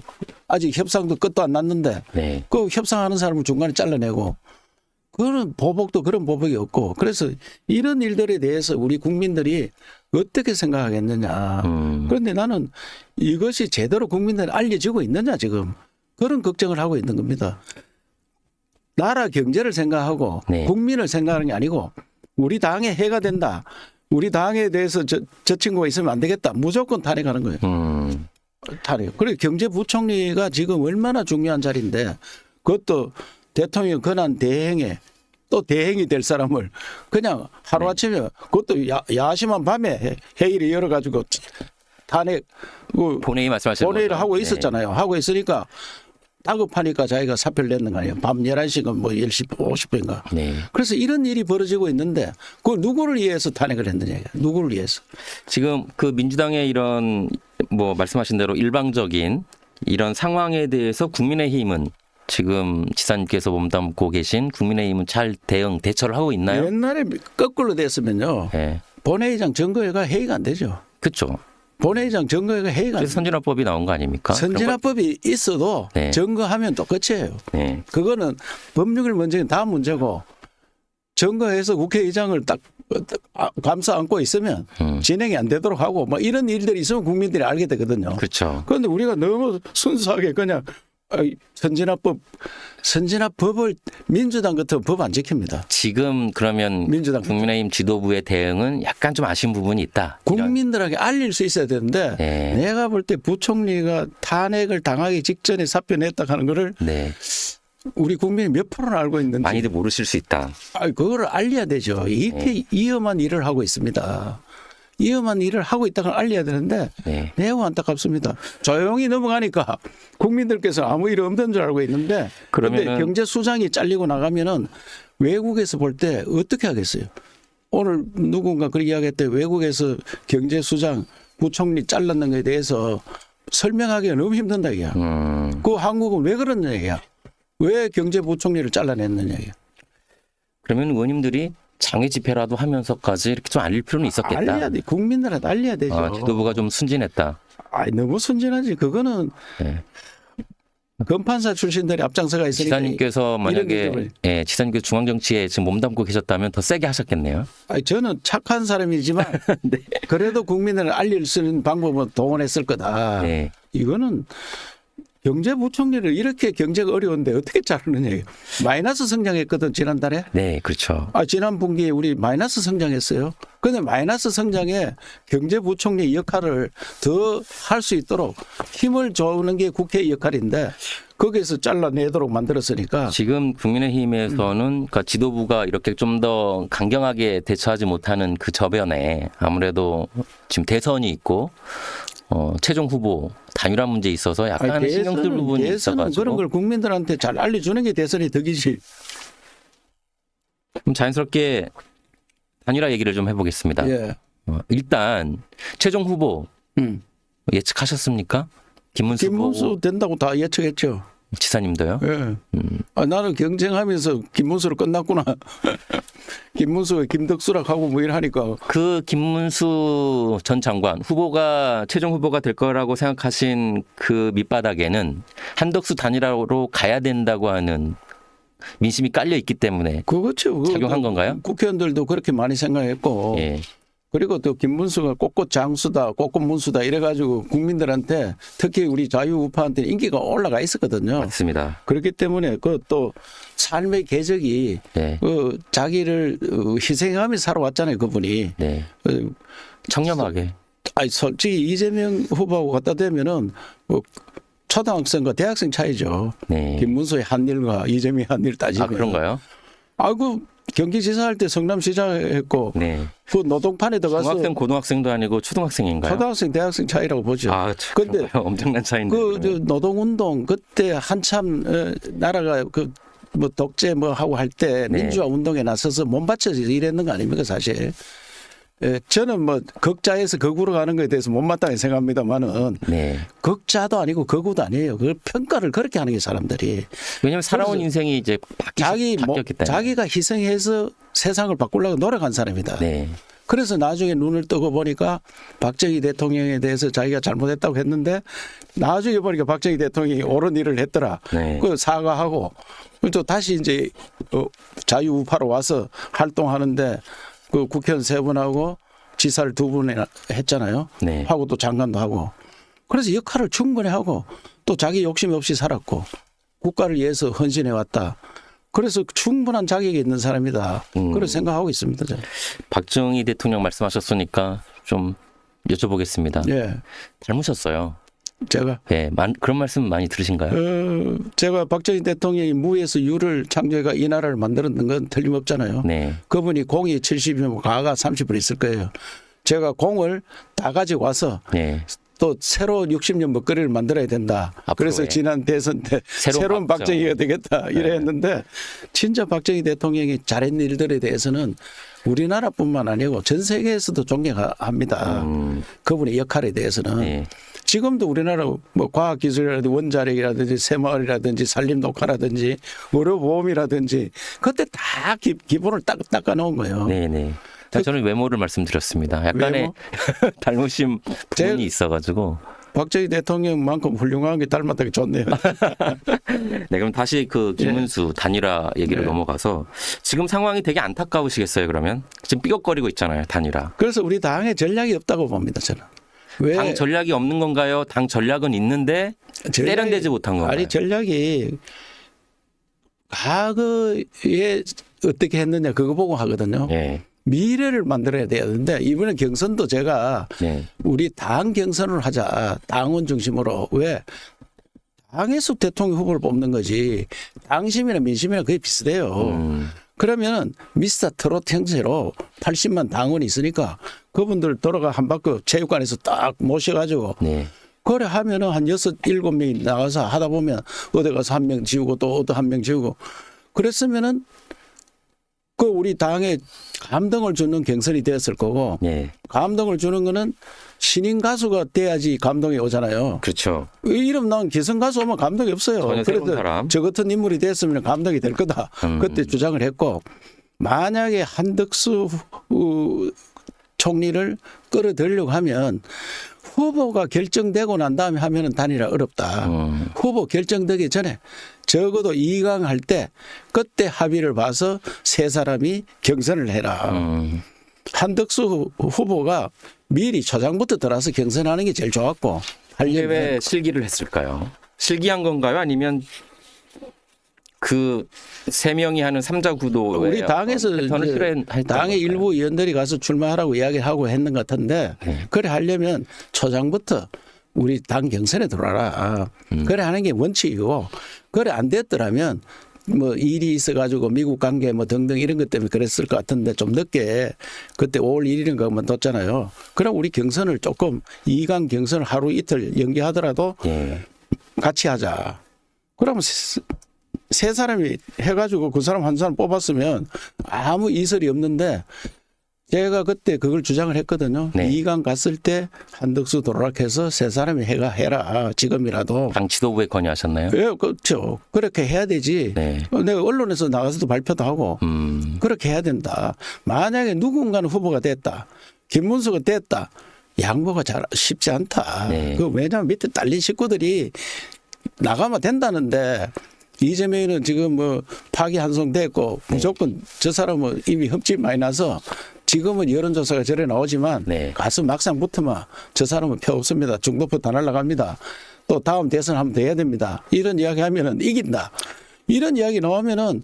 아직 협상도 끝도 안 났는데 네. 그 협상하는 사람을 중간에 잘라내고 그런 보복도 그런 보복이 없고 그래서 이런 일들에 대해서 우리 국민들이 어떻게 생각하겠느냐. 그런데 나는 이것이 제대로 국민들에 알려지고 있느냐 지금 그런 걱정을 하고 있는 겁니다. 나라 경제를 생각하고 네. 국민을 생각하는 게 아니고 우리 당에 해가 된다. 우리 당에 대해서 저 친구가 있으면 안 되겠다. 무조건 탄핵하는 거예요. 탄핵. 그리고 경제부총리가 지금 얼마나 중요한 자리인데 그것도 대통령 권한 대행에 또 대행이 될 사람을 그냥 하루아침에 그것도 야심한 밤에 회의를 열어가지고 탄핵 본회의 말씀하시는 본회의를 거죠? 하고 네. 있었잖아요. 하고 있으니까 다급하니까 자기가 사표를 냈는 거 아니에요. 밤 11시가 뭐 10시 50분인가. 네. 그래서 이런 일이 벌어지고 있는데 그걸 누구를 위해서 탄핵을 했느냐. 누구를 위해서. 지금 그 민주당의 이런 뭐 말씀하신 대로 일방적인 이런 상황에 대해서 국민의힘은 지금 지사님께서 몸담고 계신 국민의힘은 잘 대처를 하고 있나요? 옛날에 거꾸로 됐으면요. 네. 본회의장 선거회가 회의가 안 되죠. 그렇죠. 본회의장 선거회가 회의가 안 그래서 선진화법이 나온 거 아닙니까? 선진화법이 있어도 네. 점거하면 또 끝이에요. 네. 그거는 법률 문제는 다음 문제고 점거해서 국회의장을 딱 감싸 안고 있으면 진행이 안 되도록 하고 뭐 이런 일들이 있으면 국민들이 알게 되거든요. 그렇죠. 그런데 우리가 너무 순수하게 그냥 선진화법을 민주당 같은 법 안 지킵니다. 지금 그러면 민주당 국민의힘 지도부의 대응은 약간 좀 아쉬운 부분이 있다. 이런. 국민들에게 알릴 수 있어야 되는데 네. 내가 볼 때 부총리가 탄핵을 당하기 직전에 사표 냈다 하는 거를 네. 우리 국민이 몇 프로나 알고 있는지 많이들 모르실 수 있다. 그거를 알려야 되죠. 이렇게 위험한 일을 하고 있습니다. 위험한 일을 하고 있다고 알려야 되는데 네. 매우 안타깝습니다. 조용히 넘어가니까 국민들께서 아무 일 없는 줄 알고 있는데 그런데 그러면은- 경제수장이 잘리고 나가면은 외국에서 볼 때 어떻게 하겠어요? 오늘 누군가 그렇게 이야기했대. 외국에서 경제수장 부총리 잘랐는 것에 대해서 설명하기가 너무 힘든다 이야. 그 한국은 왜 그러느냐 이야. 왜 경제부총리를 잘라냈느냐 이야. 그러면 의원님들이 장외 집회라도 하면서까지 이렇게 좀 알릴 필요는 있었겠다. 알려야 돼. 국민들한테 알려야 되죠. 아, 지도부가 좀 순진했다. 너무 순진하지. 그거는 네. 검판사 출신들이 앞장서가 있으니까. 지사님께서 만약에 이런 지사님께서 중앙정치에 지금 몸담고 계셨다면 더 세게 하셨겠네요. 저는 착한 사람이지만 네. 그래도 국민을 알릴 수 있는 방법은 동원했을 거다. 네. 이거는 경제부총리를 이렇게 경제가 어려운데 어떻게 자르느냐. 마이너스 성장했거든 지난달에. 네, 그렇죠. 지난 분기에 우리 마이너스 성장했어요. 그런데 마이너스 성장에 경제부총리 역할을 더 할 수 있도록 힘을 주는 게 국회의 역할인데 거기에서 잘라내도록 만들었으니까. 지금 국민의힘에서는 그러니까 지도부가 이렇게 좀 더 강경하게 대처하지 못하는 그 저변에 아무래도 지금 대선이 있고 최종 후보 단일화 문제에 있어서 약간 신경 쓸 부분이 대선은 있어가지고 그런 걸 국민들한테 잘 알려주는 게 대선이 덕이지. 그럼 자연스럽게 단일화 얘기를 좀 해보겠습니다. 예. 일단 최종 후보 예측하셨습니까? 김문수 후보, 된다고 다 예측했죠. 지사님도요? 예. 나는 경쟁하면서 김문수로 끝났구나. 김문수가 김덕수락 하고 뭐 이러니까. 그 김문수 전 장관 후보가 최종 후보가 될 거라고 생각하신 그 밑바닥에는 한덕수 단일화로 가야 된다고 하는 민심이 깔려 있기 때문에 그렇죠. 작용한 건가요? 국회의원들도 그렇게 많이 생각했고. 예. 그리고 또 김문수가 꽃꽃 장수다, 꽃꽃 문수다 이래가지고 국민들한테 특히 우리 자유우파한테 인기가 올라가 있었거든요. 맞습니다. 그렇기 때문에 그 또 삶의 궤적이 네. 그 자기를 희생하며 살아왔잖아요, 그분이. 네. 어, 청렴하게. 아니 솔직히 이재명 후보하고 갖다 대면은 뭐 초등학생과 대학생 차이죠. 네. 김문수의 한 일과 이재명의 한 일 따지면. 아, 그런가요? 아이고 경기지사 할 때 성남시장 했고 네. 그 노동판에 들어가서 중학생, 고등학생도 아니고 초등학생인가요? 초등학생, 대학생 차이라고 보죠. 아, 근데 그런가요? 엄청난 차이인데. 그 노동운동 그때 한참 나라가 그 뭐 독재 뭐 하고 할 때 네. 민주화 운동에 나서서 몸바쳐서 일했는 거 아닙니까 사실. 저는 뭐 극자에서 극우로 가는 거에 대해서 못마땅히 생각합니다만은 네. 극자도 아니고 극우도 아니에요. 그 평가를 그렇게 하는 게 사람들이 왜냐하면 살아온 그래서 인생이 이제 바뀌었기 때문에. 자기가 희생해서 세상을 바꾸려고 노력한 사람이다. 네. 그래서 나중에 눈을 뜨고 보니까 박정희 대통령에 대해서 자기가 잘못했다고 했는데 나중에 보니까 박정희 대통령이 옳은 일을 했더라. 네. 그 사과하고 또 다시 이제 자유우파로 와서 활동하는데 그 국회의원 3분하고 지사를 2분이나 했잖아요. 네. 하고 또 장관도 하고. 그래서 역할을 충분히 하고 또 자기 욕심 없이 살았고 국가를 위해서 헌신해 왔다. 그래서 충분한 자격이 있는 사람이다. 그렇게 생각하고 있습니다. 저는. 박정희 대통령 말씀하셨으니까 좀 여쭤보겠습니다. 예, 닮으셨어요. 제가 네, 그런 말씀 많이 들으신가요? 제가 박정희 대통령이 무에서 유를 창조해가 이 나라를 만들었는 건 틀림없잖아요. 네. 그분이 공이 70이면 가가 30을 있을 거예요. 제가 공을 다 가지고 와서 네. 또 새로운 60년 먹거리를 만들어야 된다. 그래서 앞으로의. 지난 대선 때 새로운 새로운 박정희가 되겠다 이래 네. 했는데 진짜 박정희 대통령이 잘한 일들에 대해서는 우리나라뿐만 아니고 전 세계에서도 존경합니다. 그분의 역할에 대해서는. 네. 지금도 우리나라 뭐 과학기술이라든지 원자력이라든지 새마을이라든지 산림녹화라든지 의료보험이라든지 그때 다 기본을 닦아 놓은 거예요. 네네. 저는 외모를 말씀드렸습니다. 약간의 외모? 닮으신 부분이 있어가지고. 박정희 대통령만큼 훌륭한 게 닮았다기 좋네요. 네, 그럼 다시 그 김문수 단일화 얘기를 네. 넘어가서 지금 상황이 되게 안타까우시겠어요, 그러면? 지금 삐걱거리고 있잖아요, 단일화. 그래서 우리 당의 전략이 없다고 봅니다, 저는. 왜? 당 전략이 없는 건가요? 당 전략은 있는데 세련되지 못한 건가요? 아니, 전략이 과거에 어떻게 했느냐 그거 보고 하거든요. 네. 미래를 만들어야 되는데 이번에 경선도 제가 네. 우리 당 경선을 하자. 당원 중심으로. 왜? 당에서 대통령 후보를 뽑는 거지. 당심이나 민심이나 거의 비슷해요. 그러면 미스터 트롯 형태로 80만 당원이 있으니까 그분들 돌아가 한 바퀴 체육관에서 딱 모셔가지고 네. 그래 하면은 한 6, 7명이 나가서 하다 보면 어디 가서 한 명 지우고 또 어디 한 명 지우고 그랬으면은 그 우리 당에 감동을 주는 경선이 되었을 거고 네. 감동을 주는 거는 신인 가수가 돼야지 감동이 오잖아요. 그렇죠. 이름 나온 기성 가수 오면 감동이 없어요. 전혀 새로운 그래도 사람. 저 같은 인물이 됐으면 감동이 될 거다. 그때 주장을 했고 만약에 한덕수 총리를 끌어들이려고 하면 후보가 결정되고 난 다음에 하면은 단일화 어렵다. 후보 결정되기 전에 적어도 2강 할 때 그때 합의를 봐서 세 사람이 경선을 해라. 한덕수 후보가 미리 초장부터 들어서 경선하는 게 제일 좋았고 이게 하려면 왜 실기를 했을까요? 실기한 건가요? 아니면 그 세 명이 하는 삼자 구도 우리 당에서 당의 일부 의원들이 가서 출마하라고 이야기하고 했는 것 같은데 그래 하려면 초장부터 우리 당 경선에 들어와라. 그래 하는 게 원칙이고 그래 안 됐더라면 뭐 일이 있어가지고 미국 관계 뭐 등등 이런 것 때문에 그랬을 것 같은데 좀 늦게 그때 5월 1일인가만 뒀잖아요. 그럼 우리 경선을 조금 2강 경선을 하루 이틀 연기하더라도 같이 하자. 그러면 세 사람이 해가지고 그 사람 한 사람 뽑았으면 아무 이설이 없는데 제가 그때 그걸 주장을 했거든요. 네. 2강 갔을 때 한덕수 도락해서 세 사람이 해라 지금이라도. 당 지도부에 건의하셨나요? 예, 그렇죠. 그렇게 해야 되지. 네. 내가 언론에서 나가서도 발표도 하고 그렇게 해야 된다. 만약에 누군가는 후보가 됐다. 김문수가 됐다. 양보가 잘 쉽지 않다. 네. 그 왜냐하면 밑에 딸린 식구들이 나가면 된다는데 이재명은 지금 뭐 파기 한송됐고 무조건 저 사람은 이미 흠집 많이 나서 지금은 여론조사가 저래 나오지만 네. 가서 막상 붙으면 저 사람은 표 없습니다. 중도표 다 날라갑니다. 또 다음 대선 한번 더 해야 됩니다. 이런 이야기 하면은 이긴다. 이런 이야기 나오면은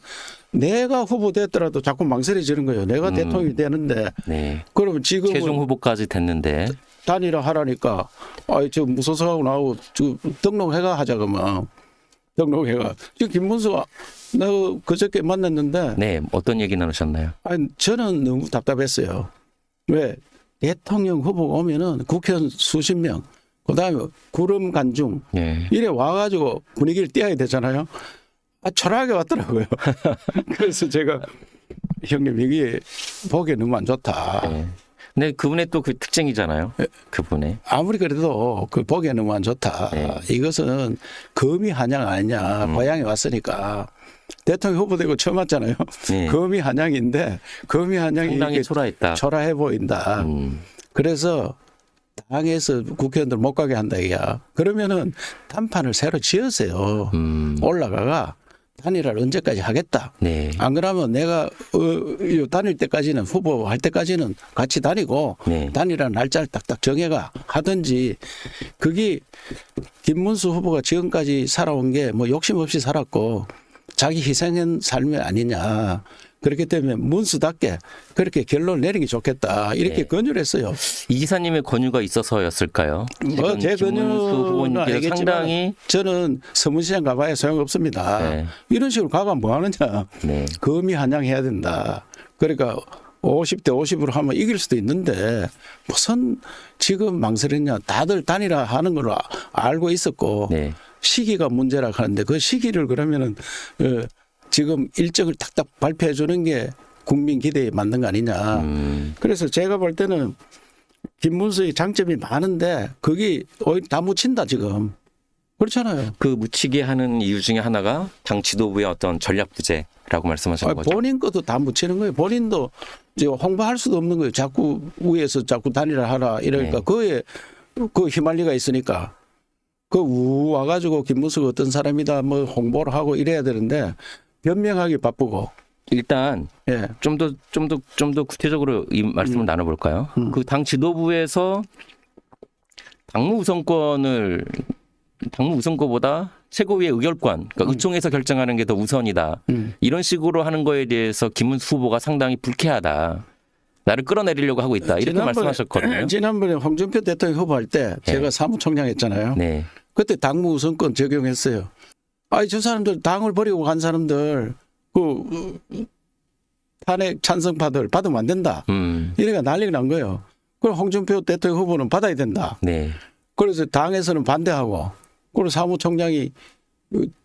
내가 후보 됐더라도 자꾸 망설여지는 거예요. 내가 대통령이 되는데 네. 그러면 지금은 최종 후보까지 됐는데 단일화 하라니까 저 무소속하고 나하고 저 등록해가 하자 그러면 등록해가 지금 김문수가 내가 그저께 만났는데 네, 어떤 얘기 나누셨나요? 아니 저는 너무 답답했어요. 왜 대통령 후보가 오면은 국회의원 수십 명 그다음에 구름 간중 네. 이래 와가지고 분위기를 띄워야 되잖아요. 초라하게 왔더라고요. 그래서 제가 형님 이게 보기에 너무 안 좋다. 네. 근데 그분의 또 그 특징이잖아요. 그분의. 아무리 그래도 그 보기에 너무 안 좋다. 네. 이것은 거미 한양 아니냐. 고향에 왔으니까. 대통령 후보 되고 처음 왔잖아요. 네. 거미 한양인데 거미 한양이 상당히 이렇게 초라했다. 초라해 보인다. 그래서 당에서 국회의원들 못 가게 한다 이야. 그러면은 단판을 새로 지었어요. 올라가가 단일화를 언제까지 하겠다. 네. 안 그러면 내가 다닐 때까지는 후보 할 때까지는 같이 다니고 네. 단일화 날짜를 딱딱 정해가 하든지 그게 김문수 후보가 지금까지 살아온 게 뭐 욕심 없이 살았고 자기 희생한 삶이 아니냐. 그렇기 때문에 문수답게 그렇게 결론을 내리는 게 좋겠다. 이렇게 네. 권유를 했어요. 이 기사님의 권유가 있어서였을까요? 뭐 제 김문수 권유는 후보님께서 알겠지만 상당히 저는 서문시장 가봐야 소용없습니다. 네. 이런 식으로 가가 뭐 하느냐. 네. 거미 한양해야 된다. 그러니까 50대 50으로 하면 이길 수도 있는데 무슨 지금 망설였냐. 다들 단일화 하는 걸 알고 있었고 네. 시기가 문제라 하는데 그 시기를 그러면은 지금 일정을 딱딱 발표해 주는 게 국민 기대에 맞는 거 아니냐. 그래서 제가 볼 때는 김문수의 장점이 많은데 그게 오히려 다 묻힌다 지금. 그렇잖아요. 그 묻히게 하는 이유 중에 하나가 당 지도부의 어떤 전략 부재라고 말씀하신 거죠. 본인 것도 다 묻히는 거예요. 본인도 이제 홍보할 수도 없는 거예요. 자꾸 위에서 자꾸 단일화 하라 이러니까 네. 그에 그 휘말리가 있으니까 그 와가지고 김문수가 어떤 사람이다 뭐 홍보를 하고 이래야 되는데 변명하기 바쁘고. 일단 예. 좀 더 구체적으로 이 말씀을 나눠볼까요? 그 당 지도부에서 당무 우선권보다 최고위의 의결권, 그러니까 의총에서 결정하는 게 더 우선이다. 이런 식으로 하는 거에 대해서 김문수 후보가 상당히 불쾌하다. 나를 끌어내리려고 하고 있다. 이렇게 말씀하셨거든요. 지난번에 홍준표 대통령 후보할 때 제가 사무총장 했잖아요. 네. 그때 당무 우선권 적용했어요. 저 사람들 당을 버리고 간 사람들 그 탄핵 찬성파들 받으면 안 된다. 이래가 난리가 난 거예요. 그럼 홍준표 대통령 후보는 받아야 된다. 네. 그래서 당에서는 반대하고 그리고 사무총장이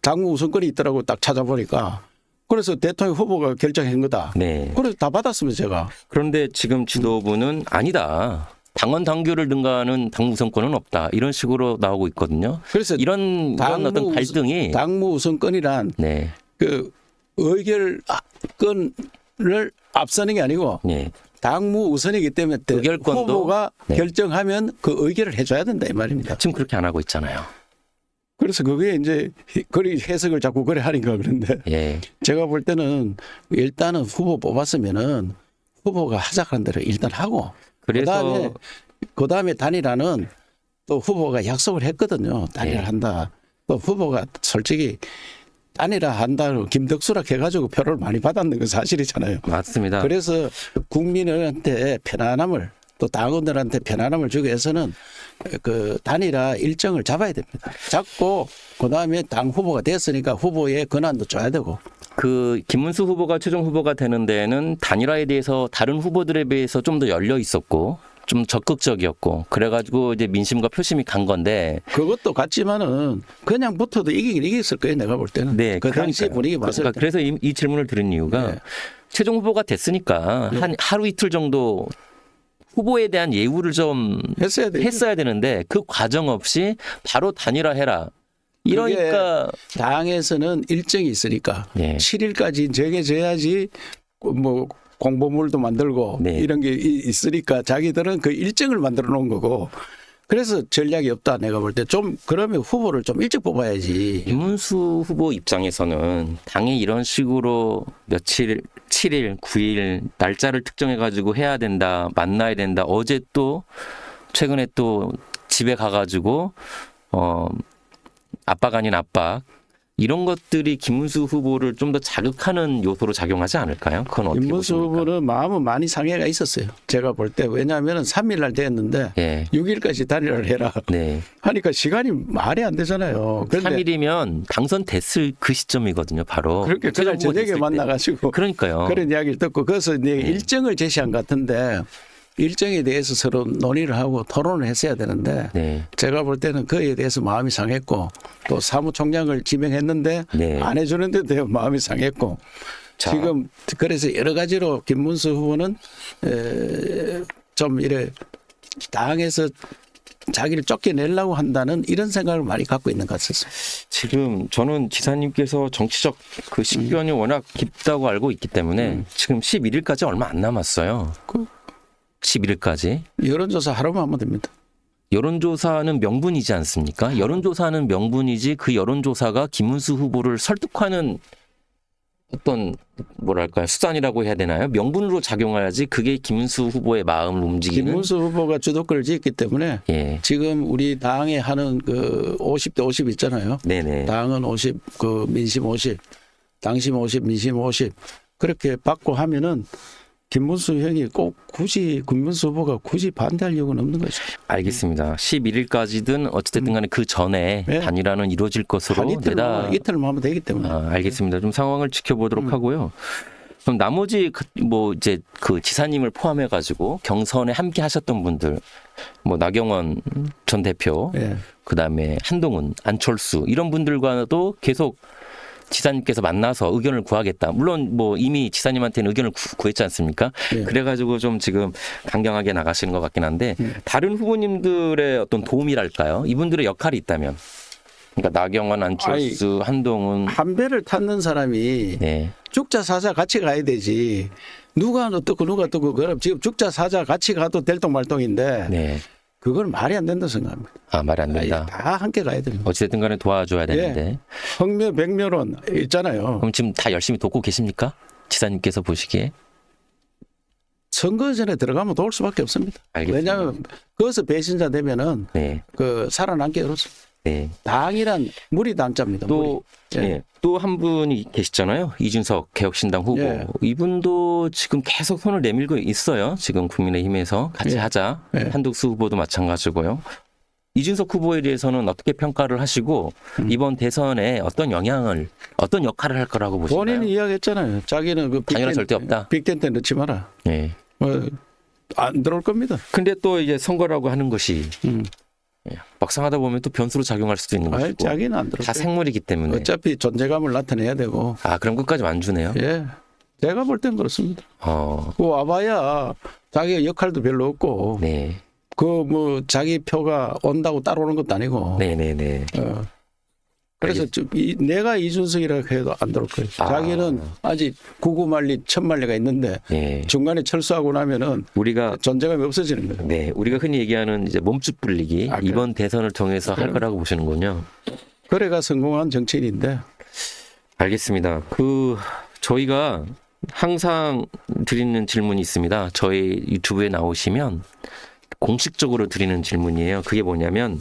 당무 우선권이 있더라고 딱 찾아보니까 그래서 대통령 후보가 결정한 거다. 네. 그래서 다 받았으면 제가. 그런데 지금 지도부는 아니다. 당원 당규를 능가하는 당무 우선권은 없다. 이런 식으로 나오고 있거든요. 그래서 이런 어떤 갈등이 당무 우선권이란 네. 그 의결권을 앞서는 게 아니고 네. 당무 우선이기 때문에 의결권도- 후보가 네. 결정하면 그 의결을 해줘야 된다 이 말입니다. 지금 그렇게 안 하고 있잖아요. 그래서 그게 이제 그리 해석을 자꾸 그래 하니까 그런데 예. 제가 볼 때는 일단은 후보 뽑았으면은 후보가 하자는 대로 일단 하고 그래서 그다음에 단일화는 또 후보가 약속을 했거든요. 단일화 네. 한다. 또 후보가 솔직히 단일화 한다고 김덕수라 해가지고 표를 많이 받았는 건 사실이잖아요. 맞습니다. 그래서 국민한테 편안함을 또 당원들한테 편안함을 주기 위해서는 그 단일화 일정을 잡아야 됩니다. 잡고 그다음에 당 후보가 됐으니까 후보의 권한도 줘야 되고. 그 김문수 후보가 최종 후보가 되는 데에는 단일화에 대해서 다른 후보들에 비해서 좀 더 열려 있었고 좀 적극적이었고 그래가지고 이제 민심과 표심이 간 건데 그것도 같지만은 그냥 붙어도 이기긴 이겼을 거예요. 내가 볼 때는. 네, 그 당시 그러니까요. 분위기 봤을 그러니까 때. 그래서 이 질문을 드린 이유가 네. 최종 후보가 됐으니까 한 하루 이틀 정도 후보에 대한 예우를 좀 했어야 돼. 했어야 되는데 그 과정 없이 바로 단일화해라. 이러니까 당에서는 일정이 있으니까 네. 7일까지 정해져야지 뭐 공보물도 만들고 네. 이런 게 있으니까 자기들은 그 일정을 만들어 놓은 거고 그래서 전략이 없다 내가 볼 때. 좀 그러면 후보를 좀 일찍 뽑아야지. 김문수 후보 입장에서는 당이 이런 식으로 며칠 7일, 9일 날짜를 특정해 가지고 해야 된다, 만나야 된다. 어제 또 최근에 또 집에 가가지고 압박 아닌 압박 이런 것들이 김문수 후보를 좀 더 자극하는 요소로 작용하지 않을까요? 그건 어떻게 김문수 보십니까? 후보는 마음은 많이 상해가 있었어요. 제가 볼 때. 왜냐하면 3일 날 됐는데 예. 6일까지 단일화를 해라 네. 하니까 시간이 말이 안 되잖아요. 그런데 3일이면 당선됐을 그 시점이거든요, 바로. 그렇게 그날 후보 저녁에 됐을 때. 만나가지고 그러니까요. 그런 이야기를 듣고 그래서 이제 일정을 제시한 것 같은데 일정에 대해서 서로 논의를 하고 토론을 했어야 되는데 네. 제가 볼 때는 그에 대해서 마음이 상했고 또 사무총장을 지명했는데 네. 안 해주는데 대해 마음이 상했고 자. 지금 그래서 여러 가지로 김문수 후보는 좀 이래 당에서 자기를 쫓겨내려고 한다는 이런 생각을 많이 갖고 있는 것 같았어요. 지금 저는 지사님께서 정치적 그 식견이 워낙 깊다고 알고 있기 때문에 지금 11일까지 얼마 안 남았어요. 11일까지. 여론조사 하루만 하면 됩니다. 여론조사는 명분이지 않습니까? 여론조사는 명분이지 그 여론조사가 김문수 후보를 설득하는 어떤 뭐랄까요 수단이라고 해야 되나요? 명분으로 작용해야지 그게 김문수 후보의 마음을 움직이는. 김문수 후보가 주도권을 쥐었기 때문에 예. 지금 우리 당에 하는 그 50대 50 있잖아요. 네네. 당은 50, 그 민심 50, 당심 50, 민심 50 그렇게 받고 하면은 김문수 형이 꼭 굳이 김문수 후보가 굳이 반대할 이유는 없는 거죠. 알겠습니다. 11일까지든 어찌됐든 간에 그 전에 네. 단일화는 이루어질 것으로 한 이틀만 하면 되기 때문에. 알겠습니다. 좀 상황을 지켜보도록 하고요. 그럼 나머지 뭐 이제 그 지사님을 포함해 가지고 경선에 함께 하셨던 분들 뭐 나경원 전 대표 예. 그다음에 한동훈, 안철수 이런 분들과도 계속 지사님께서 만나서 의견을 구하겠다. 물론 뭐 이미 지사님한테는 의견을 구했지 않습니까? 예. 그래가지고 좀 지금 강경하게 나가시는 것 같긴 한데 다른 후보님들의 어떤 도움이랄까요? 이분들의 역할이 있다면, 그러니까 나경원, 안철수, 한동훈, 한 배를 탔는 사람이 네, 죽자 사자 같이 가야 되지. 누가 어떻고 누가 어떻고 그럼 지금 죽자 사자 같이 가도 될똥말똥인데 네, 그건 말이 안 된다 생각합니다. 말이 안 된다. 다 함께 가야 됩니다. 어찌됐든 간에 도와줘야 되는데. 흑묘 백묘론 있잖아요. 그럼 지금 다 열심히 돕고 계십니까? 지사님께서 보시기에. 선거 전에 들어가면 도울 수밖에 없습니다. 알겠습니다. 왜냐하면 거기서 배신자 되면은 네, 그 살아남기 어렵습니다. 네. 당이란 물이 당자입니다. 또, 물이. 예. 네, 또 한 분이 계시잖아요. 이준석 개혁신당 후보. 예. 이분도 지금 계속 손을 내밀고 있어요. 지금 국민의힘에서 같이 예. 하자. 예. 한독수 후보도 마찬가지고요. 이준석 후보에 대해서는 어떻게 평가를 하시고 이번 대선에 어떤 역할을 할 거라고 보시나요? 본인이 이야기했잖아요. 자기는 그 당연한 절대 없다. 빅텐트 넣지 마라. 네. 안 들어올 겁니다. 근데 또 이제 선거라고 하는 것이 음. 막상 하다 보면 또 변수로 작용할 수도 있는 아니, 것이고. 자기는 안 들어올 다 거예요. 생물이기 때문에. 어차피 존재감을 나타내야 되고. 그럼 끝까지 안 주네요. 예. 제가 볼 땐 그렇습니다. 어, 그 와봐야 자기가 역할도 별로 없고 네. 그 뭐 자기 표가 온다고 따라오는 것도 아니고. 네네네. 그래서 내가 이준석이라고 해도 안 들어올 거예요. 자기는 아직 9구만리 1000만리가 있는데 네. 중간에 철수하고 나면은 우리가 존재감이 없어지는 거예요. 네, 우리가 흔히 얘기하는 이제 몸집 불리기 그래요? 이번 대선을 통해서 할 거라고 보시는군요. 그래가 성공한 정치인인데 알겠습니다. 저희가 항상 드리는 질문이 있습니다. 저희 유튜브에 나오시면 공식적으로 드리는 질문이에요. 그게 뭐냐면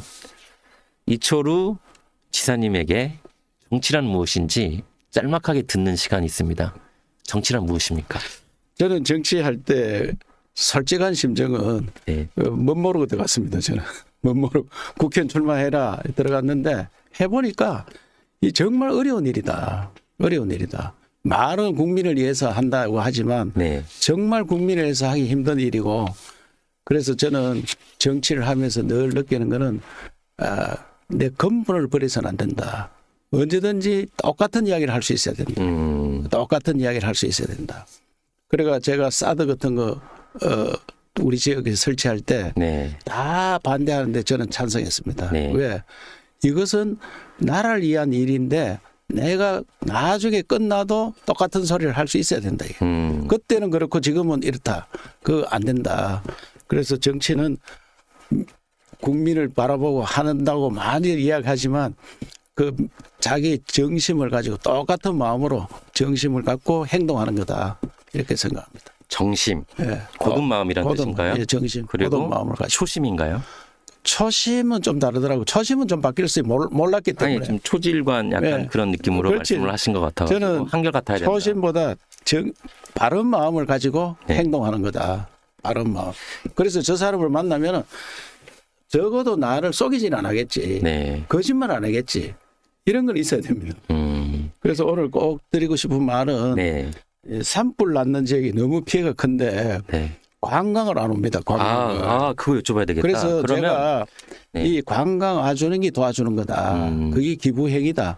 이철우 지사님에게 정치란 무엇인지 짤막하게 듣는 시간이 있습니다. 정치란 무엇입니까? 저는 정치할 때 솔직한 심정은 네. 못 모르고 들어갔습니다. 저는 못 모르고 국회의원 출마해라 들어갔는데 해보니까 이 정말 어려운 일이다. 어려운 일이다. 말은 국민을 위해서 한다고 하지만 네. 정말 국민을 위해서 하기 힘든 일이고 그래서 저는 정치를 하면서 늘 느끼는 거는 내 근본을 버려서는 안 된다. 언제든지 똑같은 이야기를 할 수 있어야 된다. 똑같은 이야기를 할 수 있어야 된다. 그래가 제가 사드 같은 거 우리 지역에 설치할 때 다 네. 반대하는데 저는 찬성했습니다. 네. 왜? 이것은 나라를 위한 일인데 내가 나중에 끝나도 똑같은 소리를 할 수 있어야 된다. 그때는 그렇고 지금은 이렇다. 그거 안 된다. 그래서 정치는 국민을 바라보고 한다고 많이 이야기하지만 그 자기 정심을 가지고 똑같은 마음으로 정심을 갖고 행동하는 거다 이렇게 생각합니다. 정심, 예. 고든 마음이라는 고든, 뜻인가요? 예, 정심, 그리고 고든 마음을 가지고. 초심인가요? 초심은 좀 다르더라고. 초심은 좀 바뀔 수 몰랐기 때문에. 아니 좀 초질관 약간 네. 그런 느낌으로 그렇지. 말씀을 하신 것 같아요. 저는 한결 같아야 된다. 초심보다 바른 마음을 가지고 네. 행동하는 거다. 바른 마음. 그래서 저 사람을 만나면은 적어도 나를 속이진 안 하겠지. 네. 거짓말 안 하겠지. 이런 건 있어야 됩니다. 그래서 오늘 꼭 드리고 싶은 말은 네. 산불 났는 지역이 너무 피해가 큰데 네. 관광을 안 옵니다. 관광을. 그거 여쭤봐야 되겠다. 그래서 그러면 제가 네. 이 관광 와주는 게 도와주는 거다. 그게 기부행위다.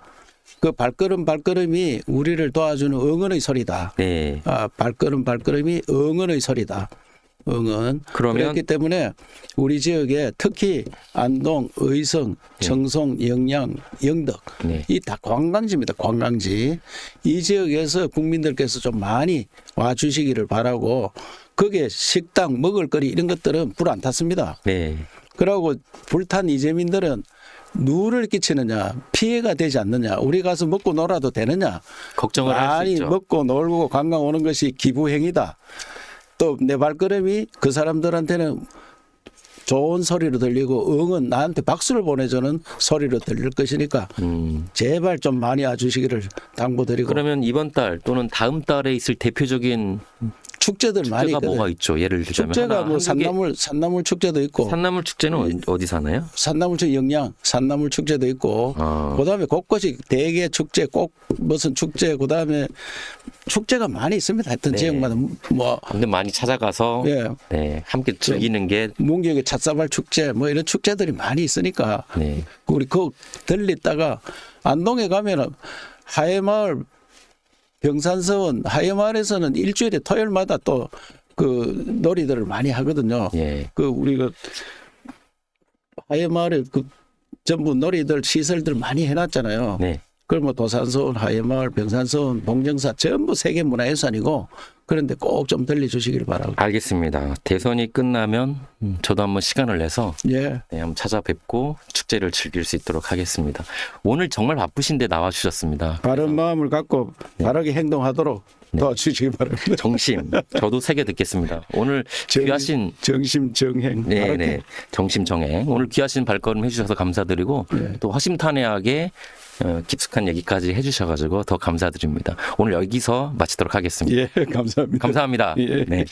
그 발걸음이 우리를 도와주는 응원의 소리다. 네. 발걸음이 응원의 소리다. 응원. 그러면- 그렇기 때문에 우리 지역에 특히 안동, 의성, 청송, 영양, 영덕 네. 이 다 관광지입니다. 관광지. 이 지역에서 국민들께서 좀 많이 와주시기를 바라고 거기에 식당, 먹을거리 이런 것들은 불 안 탔습니다. 네. 그러고 불탄 이재민들은 누를 끼치느냐, 피해가 되지 않느냐, 우리 가서 먹고 놀아도 되느냐, 걱정을 할 수 많이 있죠. 먹고 놀고 관광 오는 것이 기부행위다. 또 내 발걸음이 그 사람들한테는 좋은 소리로 들리고 응원 나한테 박수를 보내주는 소리로 들릴 것이니까 제발 좀 많이 와주시기를 당부드리고 그러면 이번 달 또는 다음 달에 있을 대표적인 축제들 많이 축제가 있거든. 뭐가 있죠? 예를 들자면 축제가 하나, 뭐 한두 개- 산나물 축제도 있고 산나물 축제는 어디 사나요? 산나물 축제 영양 산나물 축제도 있고 그다음에 곳곳이 대게 축제 꼭 무슨 축제 그다음에 축제가 많이 있습니다. 하여튼 네. 지역마다 뭐 근데 많이 찾아가서 예. 네, 함께 즐기는 게 문경의 찻사발 축제 뭐 이런 축제들이 많이 있으니까 네. 우리 그 들리다가 안동에 가면은 하회마을 병산서원 하회마을에서는 일주일에 토요일마다 또 그 놀이들을 많이 하거든요. 예. 그 우리가 하회마을에 그 전부 놀이들 시설들 많이 해놨잖아요. 네. 그럼 뭐 도산서원, 하회마을, 병산서원, 봉정사 전부 세계문화유산이고 그런데 꼭 좀 들려주시길 바라고. 알겠습니다. 대선이 끝나면 저도 한번 시간을 내서 예. 네, 한번 찾아뵙고 축제를 즐길 수 있도록 하겠습니다. 오늘 정말 바쁘신데 나와주셨습니다. 바른 마음을 갖고 바르게 행동하도록 도와주시기 바랍니다. 정심, 저도 새겨 듣겠습니다. 오늘 귀하신 정심정행. 네네 정심정행 오늘 귀하신 발걸음 해주셔서 감사드리고 또 허심탄회하게 깊숙한 얘기까지 해주셔가지고 더 감사드립니다. 오늘 여기서 마치도록 하겠습니다. 예, 감사합니다. 감사합니다. 예. 네.